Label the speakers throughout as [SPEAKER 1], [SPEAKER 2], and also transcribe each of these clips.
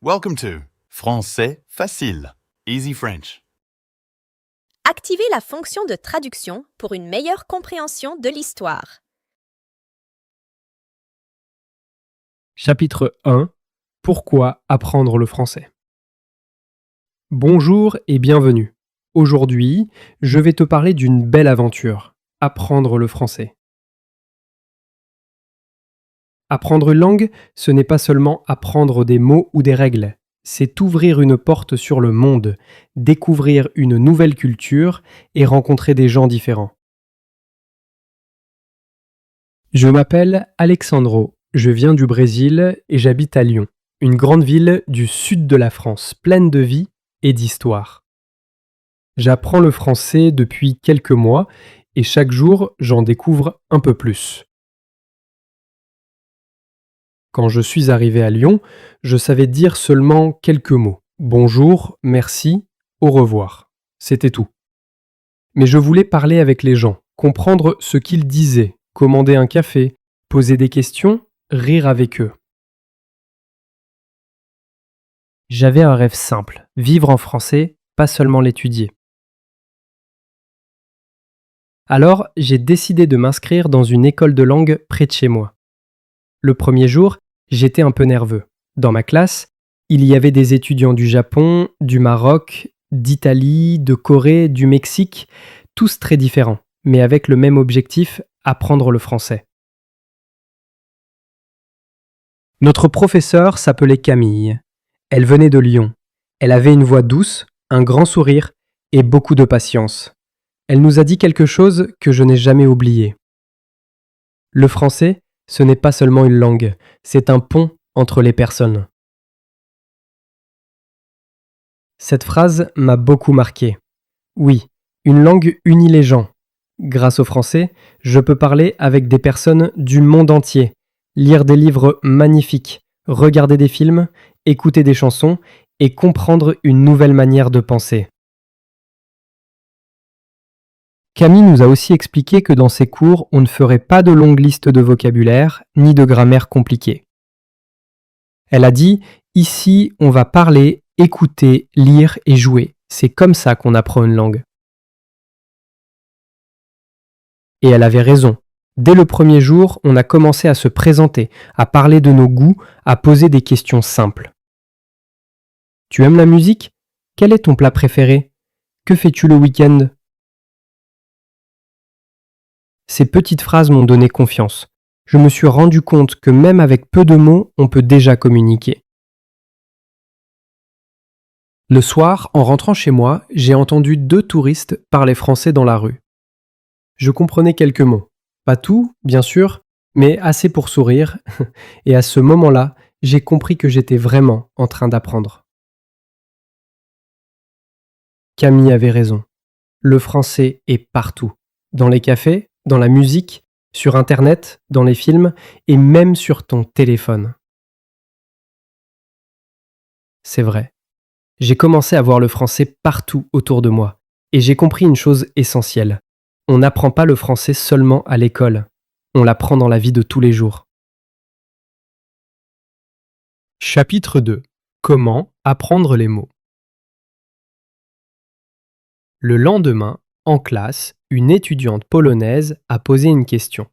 [SPEAKER 1] Welcome to Français facile, Easy French.
[SPEAKER 2] Activez la fonction de traduction pour une meilleure compréhension de l'histoire.
[SPEAKER 3] Chapitre 1. Pourquoi apprendre le français? Bonjour et bienvenue. Aujourd'hui, je vais te parler d'une belle aventure, apprendre le français. Apprendre une langue, ce n'est pas seulement apprendre des mots ou des règles, c'est ouvrir une porte sur le monde, découvrir une nouvelle culture et rencontrer des gens différents. Je m'appelle Alexandro, je viens du Brésil et j'habite à Lyon, une grande ville du sud de la France, pleine de vie et d'histoire. J'apprends le français depuis quelques mois et chaque jour, j'en découvre un peu plus. Quand je suis arrivé à Lyon, je savais dire seulement quelques mots. Bonjour, merci, au revoir. C'était tout. Mais je voulais parler avec les gens, comprendre ce qu'ils disaient, commander un café, poser des questions, rire avec eux. J'avais un rêve simple, vivre en français, pas seulement l'étudier. Alors, j'ai décidé de m'inscrire dans une école de langue près de chez moi. Le premier jour, j'étais un peu nerveux. Dans ma classe, il y avait des étudiants du Japon, du Maroc, d'Italie, de Corée, du Mexique, tous très différents, mais avec le même objectif, apprendre le français. Notre professeure s'appelait Camille. Elle venait de Lyon. Elle avait une voix douce, un grand sourire et beaucoup de patience. Elle nous a dit quelque chose que je n'ai jamais oublié. Le français, ce n'est pas seulement une langue, c'est un pont entre les personnes. Cette phrase m'a beaucoup marqué. Oui, une langue unit les gens. Grâce au français, je peux parler avec des personnes du monde entier, lire des livres magnifiques, regarder des films, écouter des chansons et comprendre une nouvelle manière de penser. Camille nous a aussi expliqué que dans ses cours, on ne ferait pas de longues listes de vocabulaire ni de grammaire compliquée. Elle a dit « Ici, on va parler, écouter, lire et jouer. C'est comme ça qu'on apprend une langue. » Et elle avait raison. Dès le premier jour, on a commencé à se présenter, à parler de nos goûts, à poser des questions simples. Tu aimes la musique? Quel est ton plat préféré? Que fais-tu le week-end? Ces petites phrases m'ont donné confiance. Je me suis rendu compte que même avec peu de mots, on peut déjà communiquer. Le soir, en rentrant chez moi, j'ai entendu 2 touristes parler français dans la rue. Je comprenais quelques mots. Pas tout, bien sûr, mais assez pour sourire. Et à ce moment-là, j'ai compris que j'étais vraiment en train d'apprendre. Camille avait raison. Le français est partout. Dans les cafés, dans la musique, sur Internet, dans les films et même sur ton téléphone. C'est vrai. J'ai commencé à voir le français partout autour de moi et j'ai compris une chose essentielle. On n'apprend pas le français seulement à l'école. On l'apprend dans la vie de tous les jours. Chapitre 2. Comment apprendre les mots? Le lendemain, en classe, une étudiante polonaise a posé une question.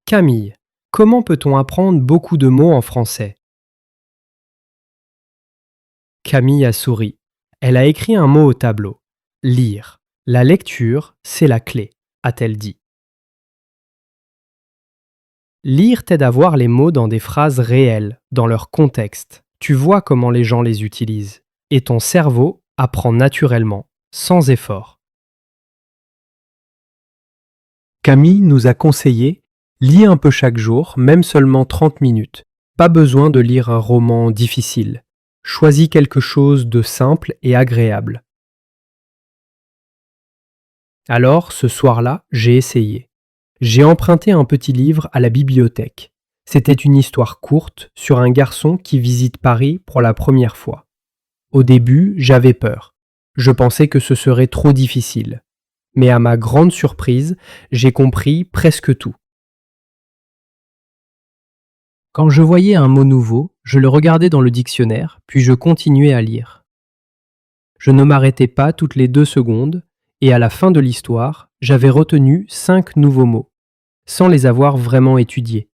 [SPEAKER 3] Camille, comment peut-on apprendre beaucoup de mots en français? Camille a souri. Elle a écrit un mot au tableau. Lire. La lecture, c'est la clé, a-t-elle dit. Lire t'aide à voir les mots dans des phrases réelles, dans leur contexte. Tu vois comment les gens les utilisent. Et ton cerveau apprend naturellement, sans effort. Camille nous a conseillé « Lis un peu chaque jour, même seulement 30 minutes. Pas besoin de lire un roman difficile. Choisis quelque chose de simple et agréable. » Alors, ce soir-là, j'ai essayé. J'ai emprunté un petit livre à la bibliothèque. C'était une histoire courte sur un garçon qui visite Paris pour la première fois. Au début, j'avais peur. Je pensais que ce serait trop difficile. Mais à ma grande surprise, j'ai compris presque tout. Quand je voyais un mot nouveau, je le regardais dans le dictionnaire, puis je continuais à lire. Je ne m'arrêtais pas toutes les 2 secondes, et à la fin de l'histoire, j'avais retenu 5 nouveaux mots, sans les avoir vraiment étudiés.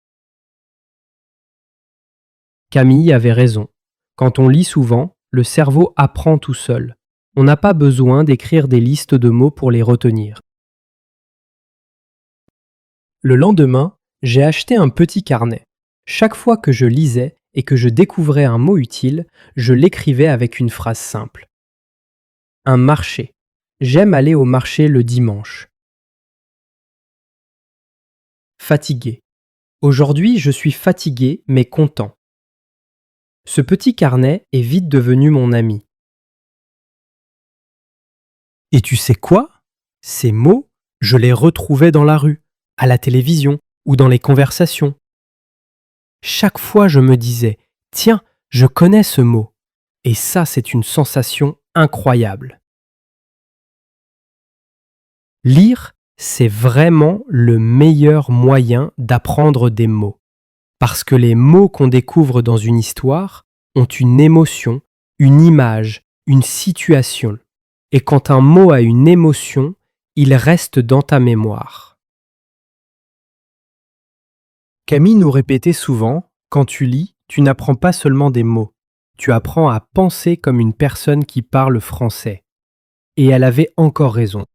[SPEAKER 3] Camille avait raison. Quand on lit souvent, le cerveau apprend tout seul. On n'a pas besoin d'écrire des listes de mots pour les retenir. Le lendemain, j'ai acheté un petit carnet. Chaque fois que je lisais et que je découvrais un mot utile, je l'écrivais avec une phrase simple. Un marché. J'aime aller au marché le dimanche. Fatigué. Aujourd'hui, je suis fatigué mais content. Ce petit carnet est vite devenu mon ami. Et tu sais quoi? Ces mots, je les retrouvais dans la rue, à la télévision ou dans les conversations. Chaque fois, je me disais « Tiens, je connais ce mot ». Et ça, c'est une sensation incroyable. Lire, c'est vraiment le meilleur moyen d'apprendre des mots. Parce que les mots qu'on découvre dans une histoire ont une émotion, une image, une situation. Et quand un mot a une émotion, il reste dans ta mémoire. Camille nous répétait souvent, quand tu lis, tu n'apprends pas seulement des mots, tu apprends à penser comme une personne qui parle français. Et elle avait encore raison.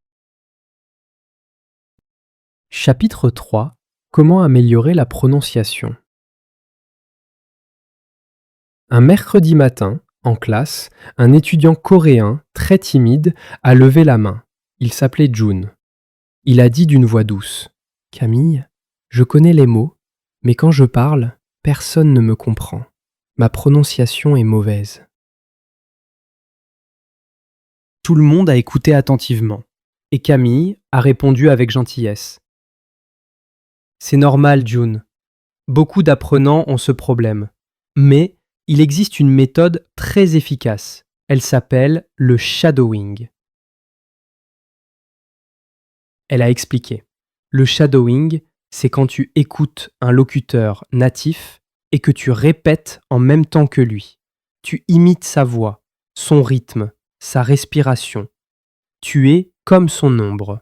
[SPEAKER 3] Chapitre 3. Comment améliorer la prononciation? Un mercredi matin, en classe, un étudiant coréen, très timide, a levé la main. Il s'appelait Jun. Il a dit d'une voix douce « Camille, je connais les mots, mais quand je parle, personne ne me comprend. Ma prononciation est mauvaise. » Tout le monde a écouté attentivement, et Camille a répondu avec gentillesse. « C'est normal, Jun. Beaucoup d'apprenants ont ce problème. Mais il existe une méthode très efficace. Elle s'appelle le shadowing. » Elle a expliqué. Le shadowing, c'est quand tu écoutes un locuteur natif et que tu répètes en même temps que lui. Tu imites sa voix, son rythme, sa respiration. Tu es comme son ombre.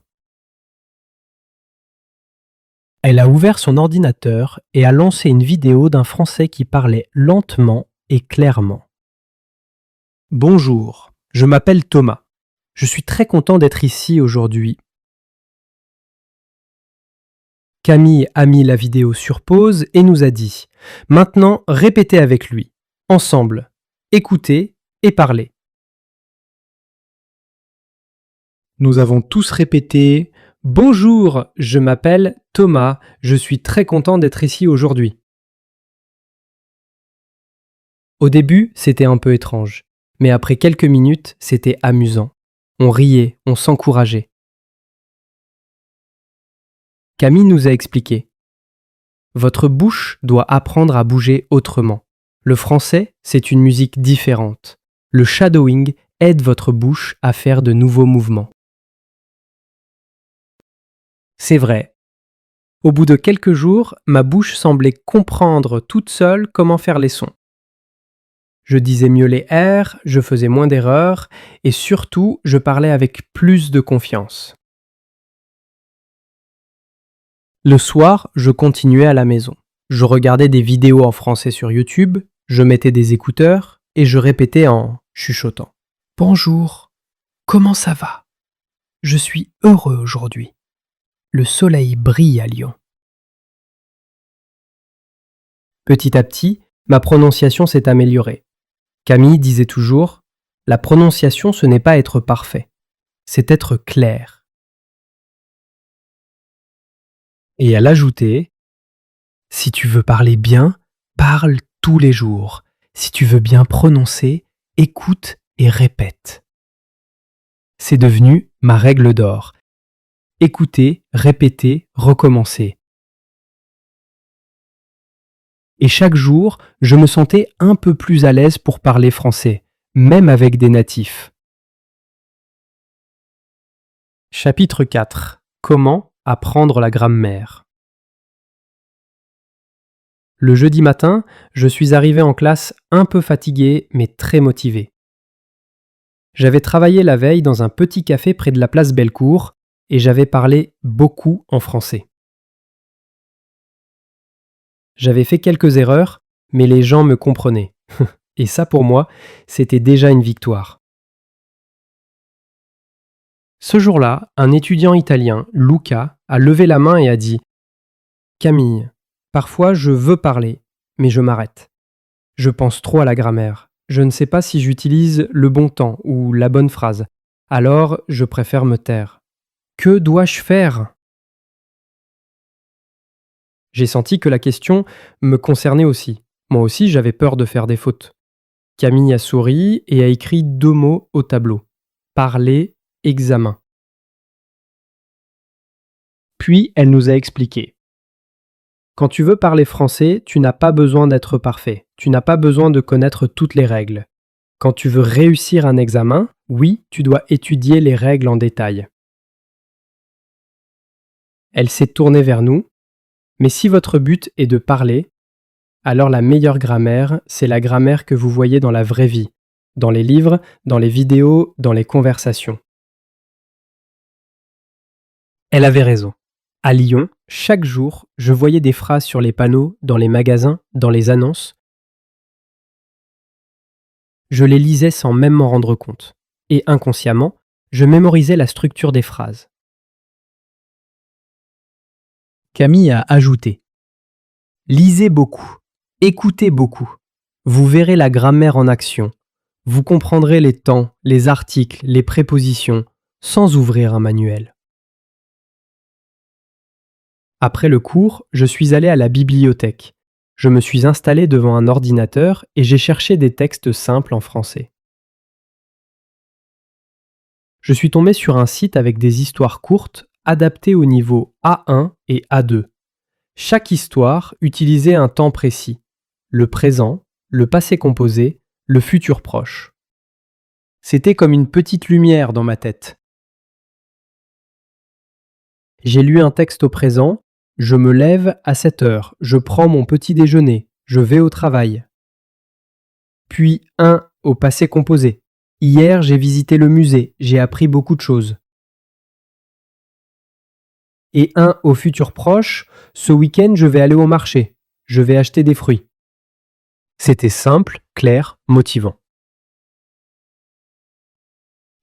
[SPEAKER 3] Elle a ouvert son ordinateur et a lancé une vidéo d'un Français qui parlait lentement et clairement. Bonjour, je m'appelle Thomas. Je suis très content d'être ici aujourd'hui. Camille a mis la vidéo sur pause et nous a dit « Maintenant, répétez avec lui, ensemble, écoutez et parlez. » Nous avons tous répété « Bonjour, je m'appelle Thomas, je suis très content d'être ici aujourd'hui. » Au début, c'était un peu étrange, mais après quelques minutes, c'était amusant. On riait, on s'encourageait. Camille nous a expliqué. Votre bouche doit apprendre à bouger autrement. Le français, c'est une musique différente. Le shadowing aide votre bouche à faire de nouveaux mouvements. C'est vrai. Au bout de quelques jours, ma bouche semblait comprendre toute seule comment faire les sons. Je disais mieux les R, je faisais moins d'erreurs et surtout, je parlais avec plus de confiance. Le soir, je continuais à la maison. Je regardais des vidéos en français sur YouTube, je mettais des écouteurs et je répétais en chuchotant. Bonjour, comment ça va? Je suis heureux aujourd'hui. Le soleil brille à Lyon. Petit à petit, ma prononciation s'est améliorée. Camille disait toujours « La prononciation, ce n'est pas être parfait, c'est être clair. » Et elle ajoutait « Si tu veux parler bien, parle tous les jours. Si tu veux bien prononcer, écoute et répète. » C'est devenu ma règle d'or. Écouter, répéter, recommencer. Et chaque jour, je me sentais un peu plus à l'aise pour parler français, même avec des natifs. Chapitre 4. Comment apprendre la grammaire? Le jeudi matin, je suis arrivé en classe un peu fatigué, mais très motivé. J'avais travaillé la veille dans un petit café près de la place Bellecour et j'avais parlé beaucoup en français. J'avais fait quelques erreurs, mais les gens me comprenaient. Et ça, pour moi, c'était déjà une victoire. Ce jour-là, un étudiant italien, Luca, a levé la main et a dit « Camille, parfois je veux parler, mais je m'arrête. Je pense trop à la grammaire. Je ne sais pas si j'utilise le bon temps ou la bonne phrase. Alors, je préfère me taire. Que dois-je faire ?» J'ai senti que la question me concernait aussi. Moi aussi, j'avais peur de faire des fautes. Camille a souri et a écrit 2 mots au tableau. Parler, examen. Puis elle nous a expliqué. Quand tu veux parler français, tu n'as pas besoin d'être parfait. Tu n'as pas besoin de connaître toutes les règles. Quand tu veux réussir un examen, oui, tu dois étudier les règles en détail. Elle s'est tournée vers nous. Mais si votre but est de parler, alors la meilleure grammaire, c'est la grammaire que vous voyez dans la vraie vie, dans les livres, dans les vidéos, dans les conversations. Elle avait raison. À Lyon, chaque jour, je voyais des phrases sur les panneaux, dans les magasins, dans les annonces. Je les lisais sans même m'en rendre compte. Et inconsciemment, je mémorisais la structure des phrases. Camille a ajouté. Lisez beaucoup, écoutez beaucoup. Vous verrez la grammaire en action. Vous comprendrez les temps, les articles, les prépositions, sans ouvrir un manuel. Après le cours, je suis allé à la bibliothèque. Je me suis installé devant un ordinateur et j'ai cherché des textes simples en français. Je suis tombé sur un site avec des histoires courtes adaptées au niveau A1 et A2. Chaque histoire utilisait un temps précis, le présent, le passé composé, le futur proche. C'était comme une petite lumière dans ma tête. J'ai lu un texte au présent, je me lève à 7 heures, je prends mon petit déjeuner, je vais au travail. Puis un au passé composé. Hier, j'ai visité le musée, j'ai appris beaucoup de choses. Et un au futur proche, ce week-end, je vais aller au marché, je vais acheter des fruits. C'était simple, clair, motivant.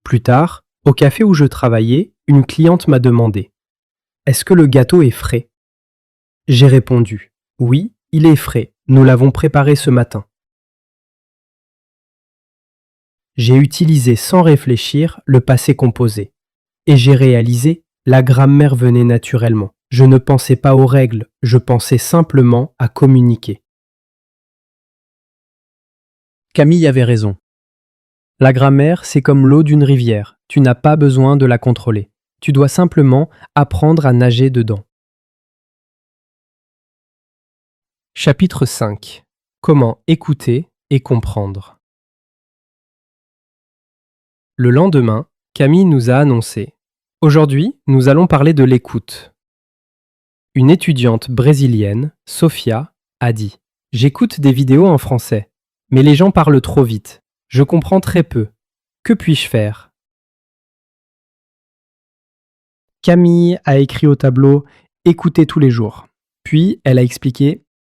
[SPEAKER 3] Plus tard, au café où je travaillais, une cliente m'a demandé « Est-ce que le gâteau est frais ?» J'ai répondu « Oui, il est frais, nous l'avons préparé ce matin. » J'ai utilisé sans réfléchir le passé composé. Et j'ai réalisé, la grammaire venait naturellement. Je ne pensais pas aux règles, je pensais simplement à communiquer. Camille avait raison. La grammaire, c'est comme l'eau d'une rivière. Tu n'as pas besoin de la contrôler. Tu dois simplement apprendre à nager dedans. Chapitre 5. Comment écouter et comprendre. Le lendemain, Camille nous a annoncé « Aujourd'hui, nous allons parler de l'écoute. » Une étudiante brésilienne, Sofia, a dit « J'écoute des vidéos en français, mais les gens parlent trop vite. Je comprends très peu. Que puis-je faire ?» Camille a écrit au tableau « Écoutez tous les jours ». Puis, elle a expliqué «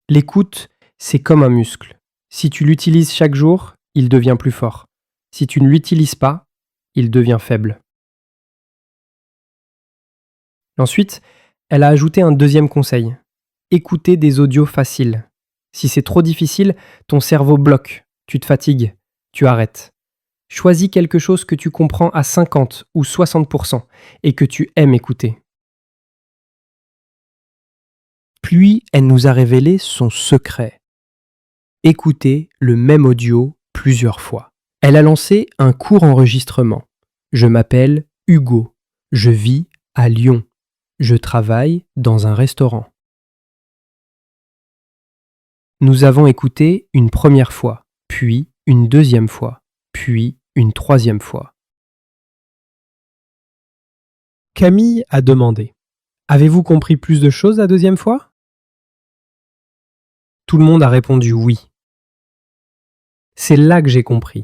[SPEAKER 3] L'écoute, c'est comme un muscle. Si tu l'utilises chaque jour, il devient plus fort. Si tu ne l'utilises pas, il devient faible. » Ensuite, elle a ajouté un deuxième conseil. Écouter des audios faciles. Si c'est trop difficile, ton cerveau bloque, tu te fatigues, tu arrêtes. Choisis quelque chose que tu comprends à 50 ou 60% et que tu aimes écouter. Puis, elle nous a révélé son secret. Écouter le même audio plusieurs fois. Elle a lancé un court enregistrement. Je m'appelle Hugo. Je vis à Lyon. Je travaille dans un restaurant. Nous avons écouté une première fois, puis une deuxième fois, puis une troisième fois. Camille a demandé Avez-vous compris plus de choses la deuxième fois? Tout le monde a répondu oui. C'est là que j'ai compris.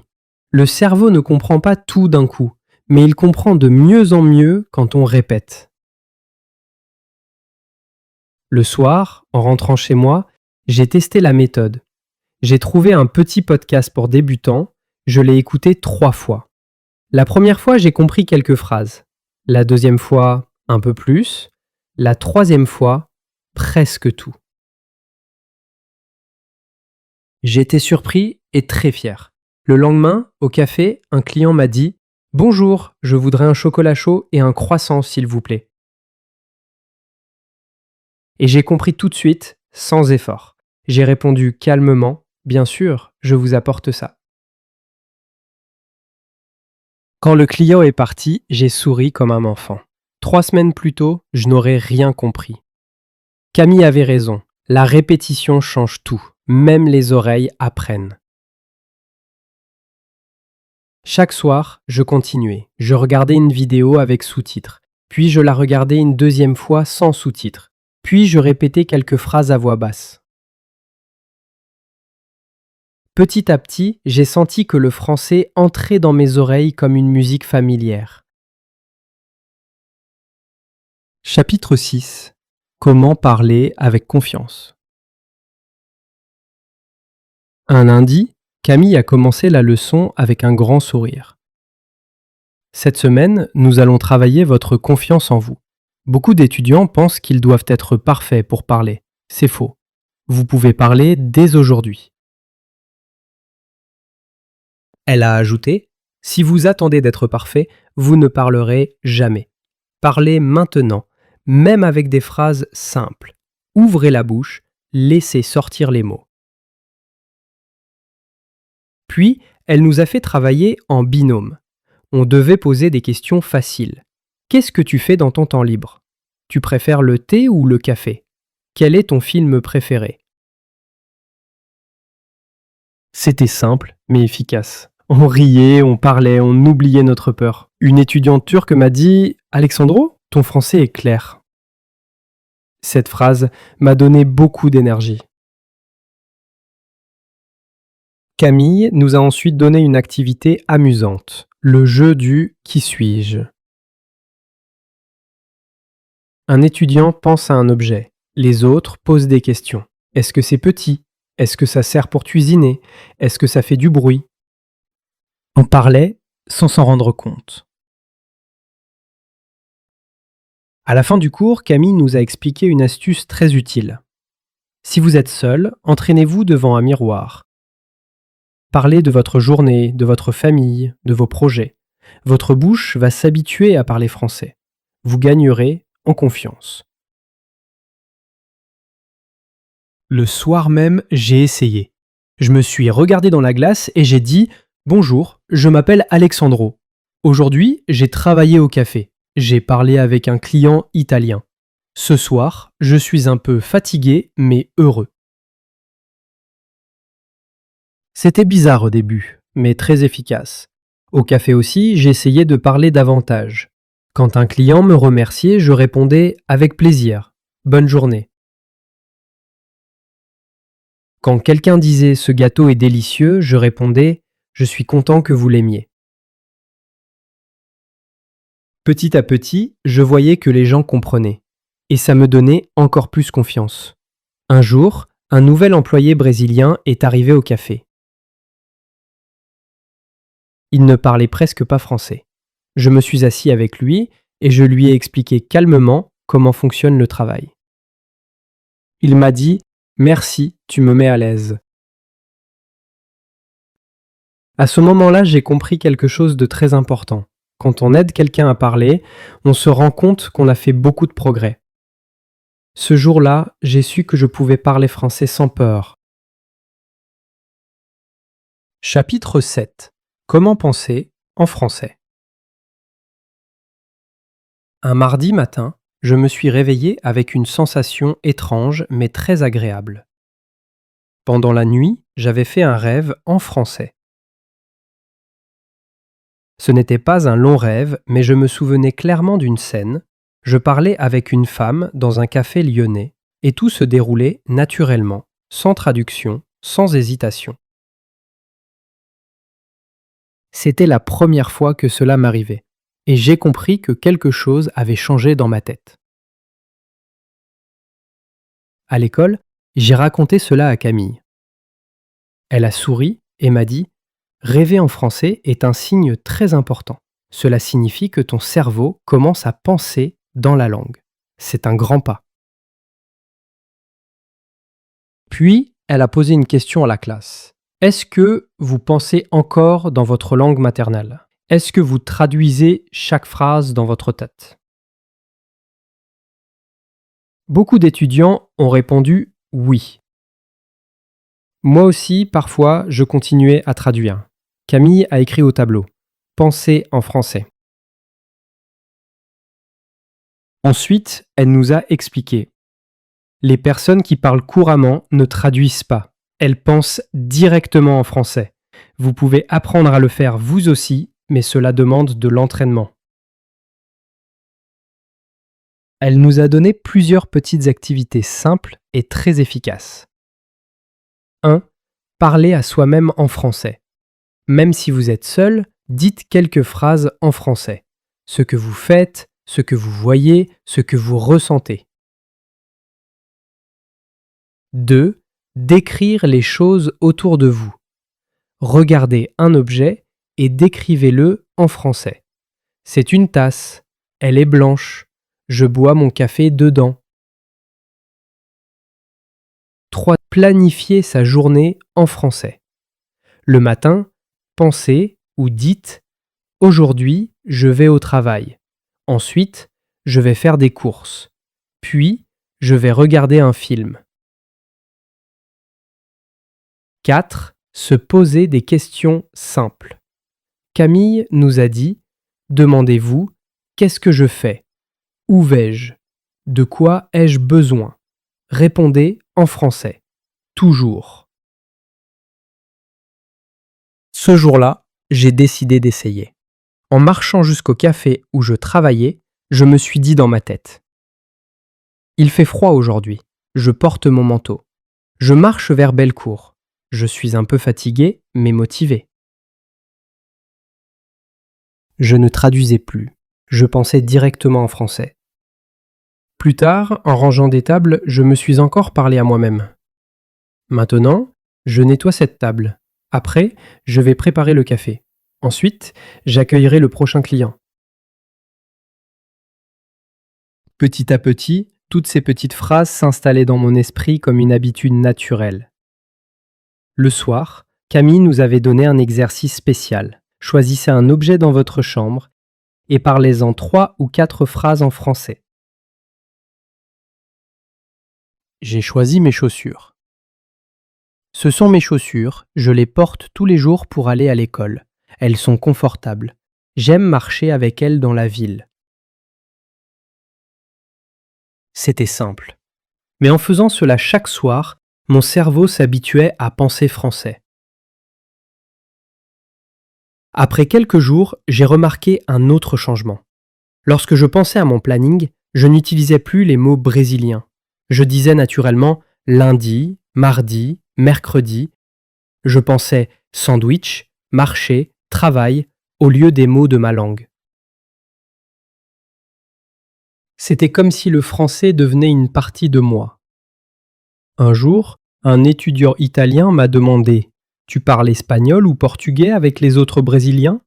[SPEAKER 3] Le cerveau ne comprend pas tout d'un coup, mais il comprend de mieux en mieux quand on répète. Le soir, en rentrant chez moi, j'ai testé la méthode. J'ai trouvé un petit podcast pour débutants, je l'ai écouté 3 fois. La première fois, j'ai compris quelques phrases. La deuxième fois, un peu plus. La troisième fois, presque tout. J'étais surpris et très fier. Le lendemain, au café, un client m'a dit « Bonjour, je voudrais un chocolat chaud et un croissant, s'il vous plaît. » Et j'ai compris tout de suite, sans effort. J'ai répondu calmement « Bien sûr, je vous apporte ça. » Quand le client est parti, j'ai souri comme un enfant. 3 semaines plus tôt, je n'aurais rien compris. Camille avait raison, la répétition change tout, même les oreilles apprennent. Chaque soir, je continuais. Je regardais une vidéo avec sous-titres, puis je la regardais une deuxième fois sans sous-titres, puis je répétais quelques phrases à voix basse. Petit à petit, j'ai senti que le français entrait dans mes oreilles comme une musique familière. Chapitre 6. Comment parler avec confiance. Un lundi, Camille a commencé la leçon avec un grand sourire. Cette semaine, nous allons travailler votre confiance en vous. Beaucoup d'étudiants pensent qu'ils doivent être parfaits pour parler. C'est faux. Vous pouvez parler dès aujourd'hui. Elle a ajouté, si vous attendez d'être parfait, vous ne parlerez jamais. Parlez maintenant, même avec des phrases simples. Ouvrez la bouche, laissez sortir les mots. Puis, elle nous a fait travailler en binôme. On devait poser des questions faciles. Qu'est-ce que tu fais dans ton temps libre? Tu préfères le thé ou le café? Quel est ton film préféré? C'était simple, mais efficace. On riait, on parlait, on oubliait notre peur. Une étudiante turque m'a dit « Alexandro, ton français est clair. » Cette phrase m'a donné beaucoup d'énergie. Camille nous a ensuite donné une activité amusante, le jeu du « Qui suis-je ». Un étudiant pense à un objet, les autres posent des questions. Est-ce que c'est petit? Est-ce que ça sert pour cuisiner? Est-ce que ça fait du bruit? On parlait sans s'en rendre compte. À la fin du cours, Camille nous a expliqué une astuce très utile. Si vous êtes seul, entraînez-vous devant un miroir. Parlez de votre journée, de votre famille, de vos projets. Votre bouche va s'habituer à parler français. Vous gagnerez en confiance. Le soir même, j'ai essayé. Je me suis regardé dans la glace et j'ai dit « Bonjour, je m'appelle Alexandro. Aujourd'hui, j'ai travaillé au café. J'ai parlé avec un client italien. Ce soir, je suis un peu fatigué mais heureux. » C'était bizarre au début, mais très efficace. Au café aussi, j'essayais de parler davantage. Quand un client me remerciait, je répondais « Avec plaisir. Bonne journée. » Quand quelqu'un disait « Ce gâteau est délicieux », je répondais « Je suis content que vous l'aimiez. » Petit à petit, je voyais que les gens comprenaient. Et ça me donnait encore plus confiance. Un jour, un nouvel employé brésilien est arrivé au café. Il ne parlait presque pas français. Je me suis assis avec lui et je lui ai expliqué calmement comment fonctionne le travail. Il m'a dit « Merci, tu me mets à l'aise. » À ce moment-là, j'ai compris quelque chose de très important. Quand on aide quelqu'un à parler, on se rend compte qu'on a fait beaucoup de progrès. Ce jour-là, j'ai su que je pouvais parler français sans peur. Chapitre 7. Comment penser en français? Un mardi matin, je me suis réveillé avec une sensation étrange mais très agréable. Pendant la nuit, j'avais fait un rêve en français. Ce n'était pas un long rêve, mais je me souvenais clairement d'une scène. Je parlais avec une femme dans un café lyonnais et tout se déroulait naturellement, sans traduction, sans hésitation. C'était la première fois que cela m'arrivait et j'ai compris que quelque chose avait changé dans ma tête. À l'école, j'ai raconté cela à Camille. Elle a souri et m'a dit « Rêver en français est un signe très important. Cela signifie que ton cerveau commence à penser dans la langue. C'est un grand pas. » Puis, elle a posé une question à la classe. Est-ce que vous pensez encore dans votre langue maternelle? Est-ce que vous traduisez chaque phrase dans votre tête? Beaucoup d'étudiants ont répondu oui. Moi aussi, parfois, je continuais à traduire. Camille a écrit au tableau « Pensez en français ». Ensuite, elle nous a expliqué. Les personnes qui parlent couramment ne traduisent pas. Elles pensent directement en français. Vous pouvez apprendre à le faire vous aussi, mais cela demande de l'entraînement. Elle nous a donné plusieurs petites activités simples et très efficaces. 1. Parler à soi-même en français. Même si vous êtes seul, dites quelques phrases en français. Ce que vous faites, ce que vous voyez, ce que vous ressentez. 2. Décrire les choses autour de vous. Regardez un objet et décrivez-le en français. C'est une tasse. Elle est blanche. Je bois mon café dedans. 3. Planifier sa journée en français. Le matin, pensez ou dites « Aujourd'hui, je vais au travail. Ensuite, je vais faire des courses. Puis, je vais regarder un film. » 4. Se poser des questions simples. Camille nous a dit « Demandez-vous « Qu'est-ce que je fais ? Où vais-je ? De quoi ai-je besoin ? » Répondez en français. Toujours. Ce jour-là, j'ai décidé d'essayer. En marchant jusqu'au café où je travaillais, je me suis dit dans ma tête « Il fait froid aujourd'hui. Je porte mon manteau. Je marche vers Bellecour. Je suis un peu fatigué, mais motivé. » Je ne traduisais plus. Je pensais directement en français. Plus tard, en rangeant des tables, je me suis encore parlé à moi-même. Maintenant, je nettoie cette table. Après, je vais préparer le café. Ensuite, j'accueillerai le prochain client. Petit à petit, toutes ces petites phrases s'installaient dans mon esprit comme une habitude naturelle. Le soir, Camille nous avait donné un exercice spécial. Choisissez un objet dans votre chambre et parlez-en 3 ou 4 phrases en français. J'ai choisi mes chaussures. Ce sont mes chaussures, je les porte tous les jours pour aller à l'école. Elles sont confortables. J'aime marcher avec elles dans la ville. C'était simple. Mais en faisant cela chaque soir, mon cerveau s'habituait à penser français. Après quelques jours, j'ai remarqué un autre changement. Lorsque je pensais à mon planning, je n'utilisais plus les mots brésiliens. Je disais naturellement lundi, mardi, mercredi. Je pensais sandwich, marché, travail au lieu des mots de ma langue. C'était comme si le français devenait une partie de moi. Un jour, un étudiant italien m'a demandé « Tu parles espagnol ou portugais avec les autres Brésiliens ?»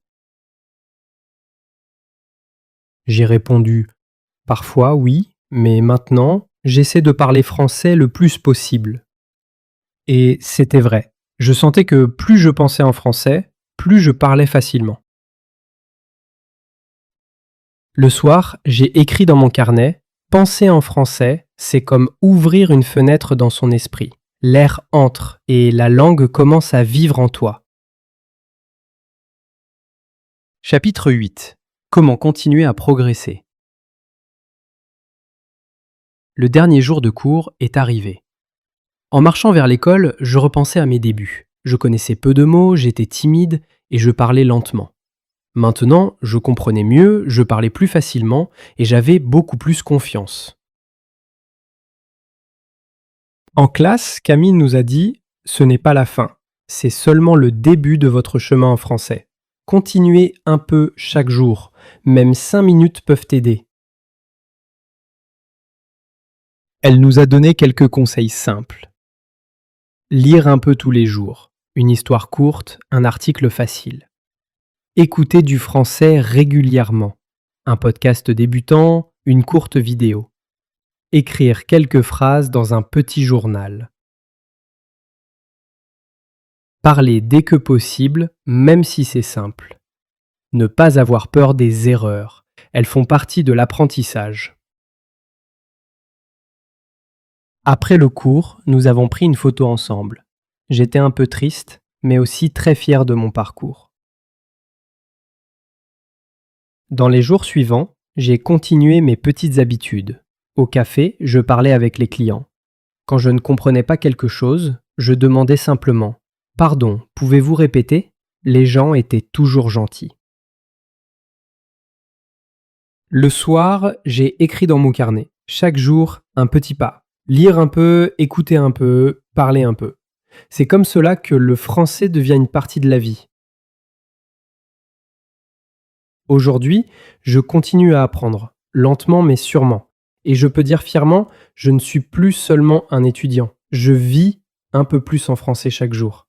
[SPEAKER 3] J'ai répondu « Parfois oui, mais maintenant, j'essaie de parler français le plus possible. » Et c'était vrai. Je sentais que plus je pensais en français, plus je parlais facilement. Le soir, j'ai écrit dans mon carnet « Penser en français, c'est comme ouvrir une fenêtre dans son esprit. L'air entre et la langue commence à vivre en toi. » Chapitre 8. Comment continuer à progresser. Le dernier jour de cours est arrivé. En marchant vers l'école, je repensais à mes débuts. Je connaissais peu de mots, j'étais timide et je parlais lentement. Maintenant, je comprenais mieux, je parlais plus facilement et j'avais beaucoup plus confiance. En classe, Camille nous a dit « Ce n'est pas la fin, c'est seulement le début de votre chemin en français. Continuez un peu chaque jour, même 5 minutes peuvent t'aider. » Elle nous a donné quelques conseils simples. Lire un peu tous les jours, une histoire courte, un article facile. Écouter du français régulièrement, un podcast débutant, une courte vidéo. Écrire quelques phrases dans un petit journal. Parler dès que possible, même si c'est simple. Ne pas avoir peur des erreurs, elles font partie de l'apprentissage. Après le cours, nous avons pris une photo ensemble. J'étais un peu triste, mais aussi très fier de mon parcours. Dans les jours suivants, j'ai continué mes petites habitudes. Au café, je parlais avec les clients. Quand je ne comprenais pas quelque chose, je demandais simplement « Pardon, pouvez-vous répéter ?» Les gens étaient toujours gentils. Le soir, j'ai écrit dans mon carnet. Chaque jour, un petit pas. Lire un peu, écouter un peu, parler un peu. C'est comme cela que le français devient une partie de la vie. Aujourd'hui, je continue à apprendre, lentement mais sûrement. Et je peux dire fièrement, je ne suis plus seulement un étudiant. Je vis un peu plus en français chaque jour.